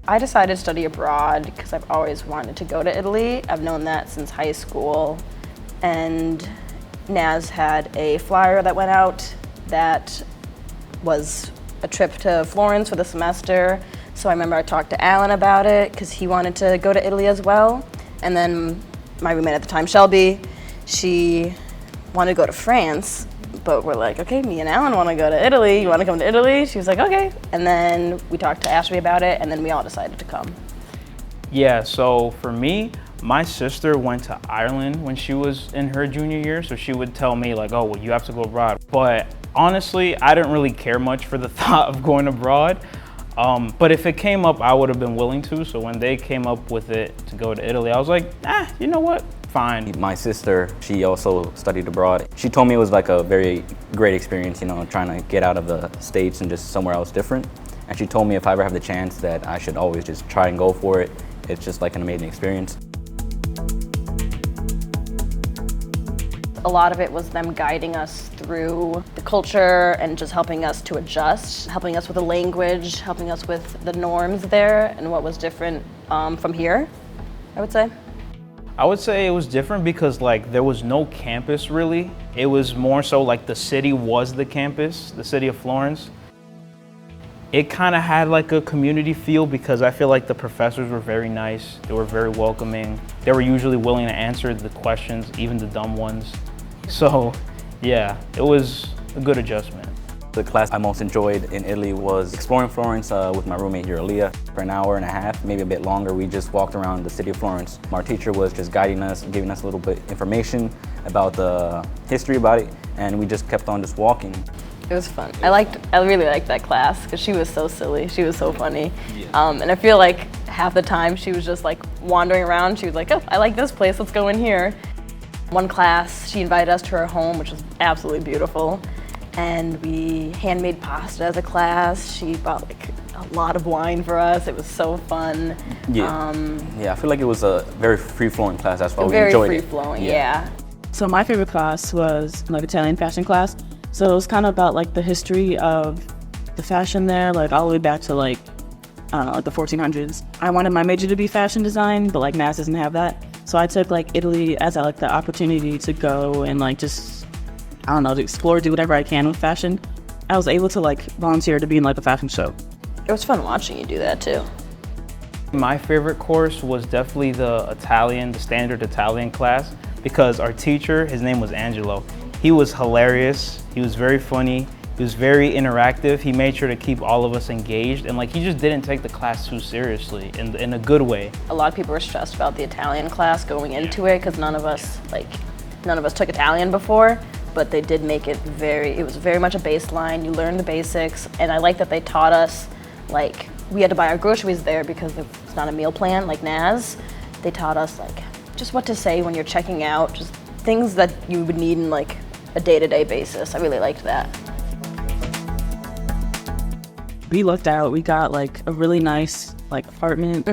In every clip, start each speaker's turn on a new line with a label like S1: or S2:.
S1: I decided to study abroad because I've always wanted to go to Italy. I've known that since high school. And Naz had a flyer that went out that was a trip to Florence for the semester. So I remember I talked to Alan about it because he wanted to go to Italy as well. And then my roommate at the time, Shelby, she wanted to go to France. But we're like, okay, me and Alan want to go to Italy. You want to come to Italy? She was like, okay. And then we talked to Ashley about it, and then we all decided to come.
S2: Yeah, so for me, my sister went to Ireland when she was in her junior year, so she would tell me like, oh, well, you have to go abroad. But honestly, I didn't really care much for the thought of going abroad. But if it came up, I would have been willing to. So when they came up with it to go to Italy, I was like, you know what? Fine.
S3: My sister, she also studied abroad. She told me it was like a very great experience, you know, trying to get out of the States and just somewhere else different. And she told me if I ever have the chance that I should always just try and go for it. It's just like an amazing experience.
S1: A lot of it was them guiding us through the culture and just helping us to adjust, helping us with the language, helping us with the norms there and what was different from here, I would say.
S2: I would say it was different because like there was no campus really. It was more so like the city was the campus, the city of Florence. It kind of had like a community feel because I feel like the professors were very nice. They were very welcoming. They were usually willing to answer the questions, even the dumb ones. So yeah, it was a good adjustment.
S3: The class I most enjoyed in Italy was exploring Florence with my roommate here, Aaliyah. For an hour and a half, maybe a bit longer, we just walked around the city of Florence. Our teacher was just guiding us, giving us a little bit information about the history about it, and we just kept on just walking.
S1: It was fun. I really liked that class because she was so silly. She was so funny. Yeah. And I feel like half the time she was just like wandering around. She was like, oh, I like this place, let's go in here. One class, she invited us to her home, which was absolutely beautiful. And we handmade pasta as a class. She bought like a lot of wine for us. It was so fun.
S3: Yeah, yeah. I feel like it was a very free-flowing class. That's why we enjoyed it.
S1: Very free-flowing, yeah.
S4: So my favorite class was like Italian fashion class. So it was kind of about like the history of the fashion there, like all the way back to like, I don't know, like the 1400s. I wanted my major to be fashion design, but like Mass doesn't have that. So I took like Italy as like the opportunity to go and like just, I don't know, to explore, do whatever I can with fashion. I was able to like volunteer to be in like a fashion show.
S1: It was fun watching you do that too.
S2: My favorite course was definitely the standard Italian class because our teacher, his name was Angelo. He was hilarious, he was very funny, he was very interactive. He made sure to keep all of us engaged and like he just didn't take the class too seriously in a good way. A
S1: lot of people were stressed about the Italian class going into it because none of us took Italian before. But they did make it it was very much a baseline. You learn the basics, and I like that they taught us, like, we had to buy our groceries there because it's not a meal plan like Naz. They taught us, like, just what to say when you're checking out, just things that you would need in, like, a day-to-day basis. I really liked that.
S4: We lucked out. We got, like, a really nice, like, apartment.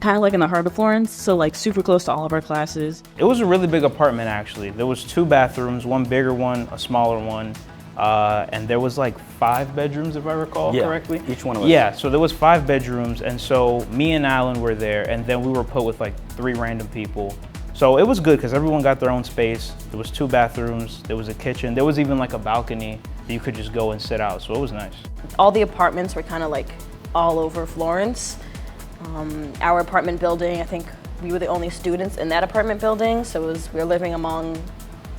S4: Kind of like in the heart of Florence, so like super close to all of our classes.
S2: It was a really big apartment actually. There was 2 bathrooms, one bigger one, a smaller one, and there was like 5 bedrooms if I recall correctly.
S3: Each one of us.
S2: Yeah, so there was 5 bedrooms, and so me and Alan were there, and then we were put with like 3 random people. So it was good because everyone got their own space. There was 2 bathrooms, there was a kitchen, there was even like a balcony that you could just go and sit out, so it was nice.
S1: All the apartments were kind of like all over Florence. Our apartment building, I think we were the only students in that apartment building, so we were living among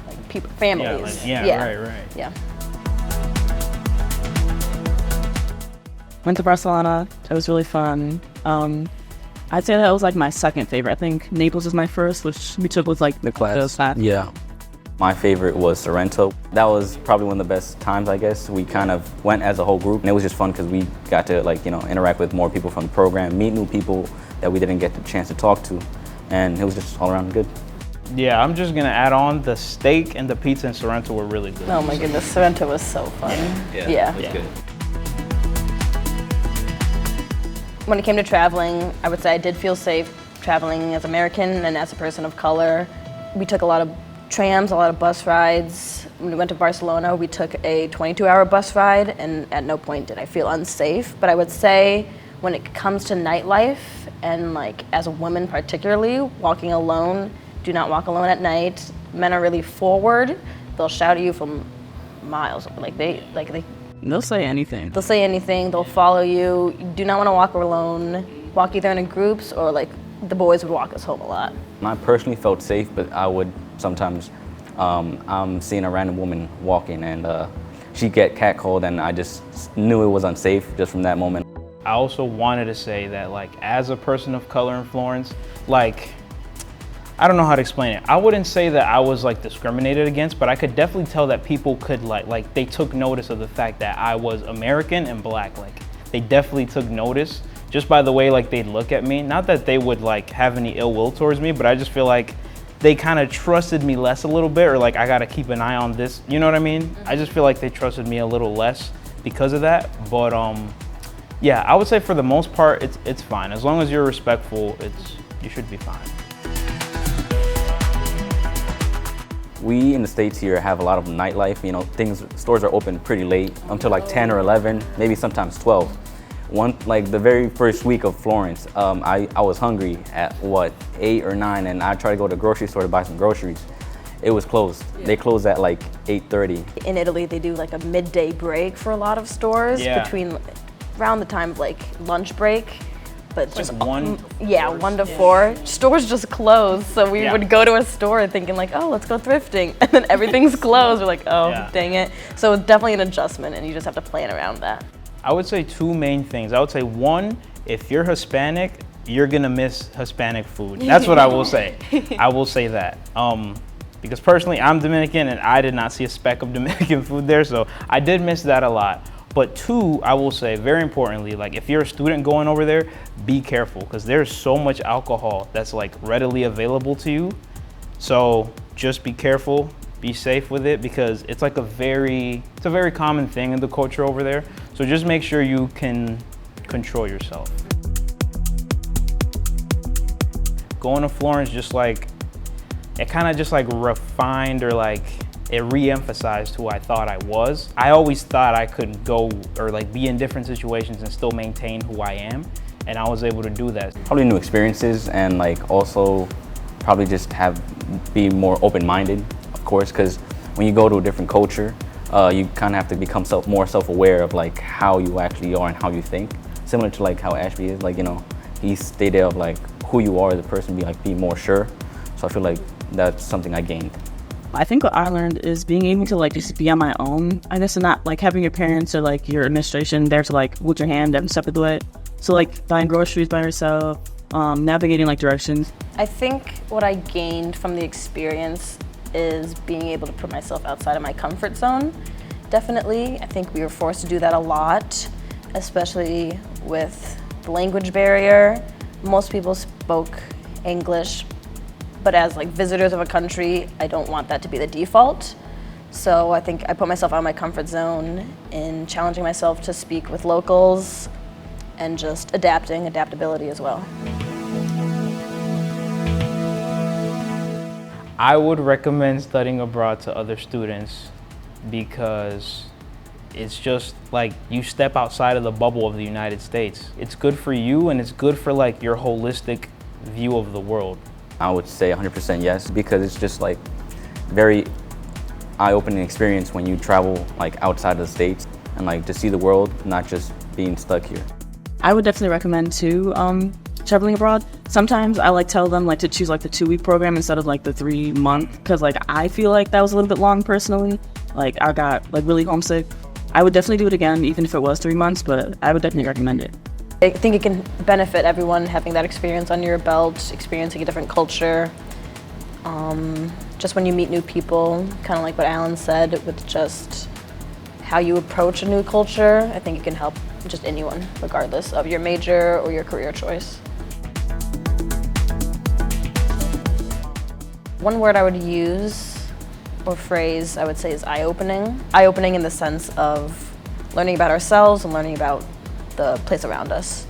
S1: like people, families.
S2: Right.
S1: Yeah.
S4: Went to Barcelona. It was really fun. I'd say that was like my second favorite. I think Naples was my first, which we took with like
S3: the class.
S4: Yeah.
S3: My favorite was Sorrento. That was probably one of the best times, I guess. We kind of went as a whole group, and it was just fun because we got to like, you know, interact with more people from the program, meet new people that we didn't get the chance to talk to, and it was just all around good.
S2: Yeah, I'm just gonna add on, the steak and the pizza in Sorrento were really good.
S1: Oh my goodness, Sorrento was so fun.
S3: Yeah. It was good.
S1: When it came to traveling, I would say I did feel safe traveling as American and as a person of color. We took a lot of trams, a lot of bus rides. When we went to Barcelona, we took a 22-hour bus ride, and at no point did I feel unsafe. But I would say when it comes to nightlife, and like as a woman particularly, walking alone, do not walk alone at night. Men are really forward. They'll shout at you from miles.
S4: They'll say anything.
S1: They'll say anything. They'll follow you. You do not want to walk alone. Walk either in groups or like the boys would walk us home a lot.
S3: I personally felt safe, but I would sometimes, I'm seeing a random woman walking and she'd get catcalled, and I just knew it was unsafe just from that moment.
S2: I also wanted to say that, like, as a person of color in Florence, like, I don't know how to explain it. I wouldn't say that I was like discriminated against, but I could definitely tell that people could like they took notice of the fact that I was American and black. Like, they definitely took notice just by the way like they'd look at me. Not that they would like have any ill will towards me, but I just feel like they kind of trusted me less a little bit, or like I gotta keep an eye on this. You know what I mean? I just feel like they trusted me a little less because of that. But yeah, I would say for the most part, it's fine. As long as you're respectful, you should be fine.
S3: We in the States here have a lot of nightlife. You know, stores are open pretty late until like 10 or 11, maybe sometimes 12. Like the very first week of Florence, I was hungry at what, 8 or 9, and I tried to go to the grocery store to buy some groceries. It was closed. Yeah. They closed at like 8:30.
S1: In Italy, they do like a midday break for a lot of stores between around the time of like lunch break. But
S2: it's
S1: just
S2: like 1
S1: 1 to 4. Stores just closed, so we would go to a store thinking like, oh, let's go thrifting, and then everything's closed. We're like, oh, dang it. So it's definitely an adjustment, and you just have to plan around that.
S2: I would say 2 main things. I would say 1, if you're Hispanic, you're gonna miss Hispanic food. That's what I will say. I will say that. Because personally, I'm Dominican, and I did not see a speck of Dominican food there, so I did miss that a lot. But 2, I will say, very importantly, like if you're a student going over there, be careful, because there's so much alcohol that's like readily available to you. So just be careful, be safe with it, because it's like it's a very common thing in the culture over there. So just make sure you can control yourself. Going to Florence, just like, it kind of just like refined, or like it re-emphasized who I thought I was. I always thought I could go or like be in different situations and still maintain who I am, and I was able to do that.
S3: Probably new experiences, and like also probably just be more open-minded, of course, because when you go to a different culture, you kind of have to become more self-aware of like how you actually are and how you think. Similar to like how Ashby is, like, you know, he stated of like who you are as a person, be more sure. So I feel like that's something I gained.
S4: I think what I learned is being able to like just be on my own, I guess, and not like having your parents or like your administration there to like hold your hand every step of the way. So like buying groceries by yourself, navigating like directions.
S1: I think what I gained from the experience is being able to put myself outside of my comfort zone. Definitely, I think we were forced to do that a lot, especially with the language barrier. Most people spoke English, but as like visitors of a country, I don't want that to be the default. So I think I put myself out of my comfort zone in challenging myself to speak with locals and just adaptability as well.
S2: I would recommend studying abroad to other students, because it's just like you step outside of the bubble of the United States. It's good for you, and it's good for like your holistic view of the world.
S3: I would say 100% yes, because it's just like very eye-opening experience when you travel like outside of the States and like to see the world, not just being stuck here.
S4: I would definitely recommend too, traveling abroad. Sometimes I like tell them like to choose like the 2-week program instead of like the 3-month, because like I feel like that was a little bit long personally. Like I got like really homesick. I would definitely do it again, even if it was 3 months, but I would definitely recommend it.
S1: I think it can benefit everyone having that experience under your belt, experiencing a different culture. Just when you meet new people, kind of like what Alan said, with just how you approach a new culture, I think it can help just anyone, regardless of your major or your career choice. One word I would use, or phrase I would say, is eye-opening. Eye-opening in the sense of learning about ourselves and learning about the place around us.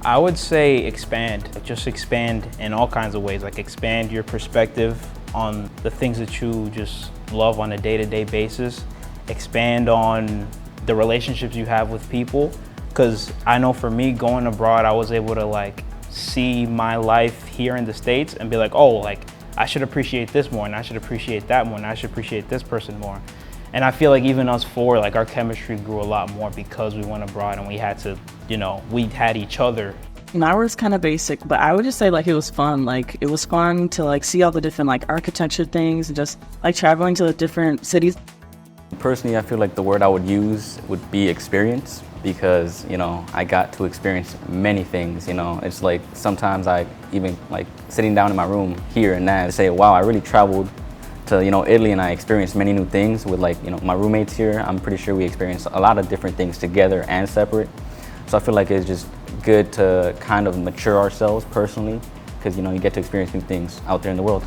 S2: I would say expand. Just expand in all kinds of ways. Like expand your perspective on the things that you just love on a day-to-day basis. Expand on the relationships you have with people. because I know for me going abroad, I was able to like see my life here in the States and be like, oh, like I should appreciate this more, and I should appreciate that more, and I should appreciate this person more. And I feel like even us four, like our chemistry grew a lot more because we went abroad and we had to, you know, we had each other.
S4: Mine was kind of basic, but I would just say like it was fun. Like it was fun to like see all the different like architecture things and just like traveling to the different cities.
S3: Personally, I feel like the word I would use would be experience, because, you know, I got to experience many things, you know. It's like sometimes I even like sitting down in my room here and there and say, wow, I really traveled to, you know, Italy, and I experienced many new things with like, you know, my roommates here. I'm pretty sure we experienced a lot of different things together and separate. So I feel like it's just good to kind of mature ourselves personally, because, you know, you get to experience new things out there in the world.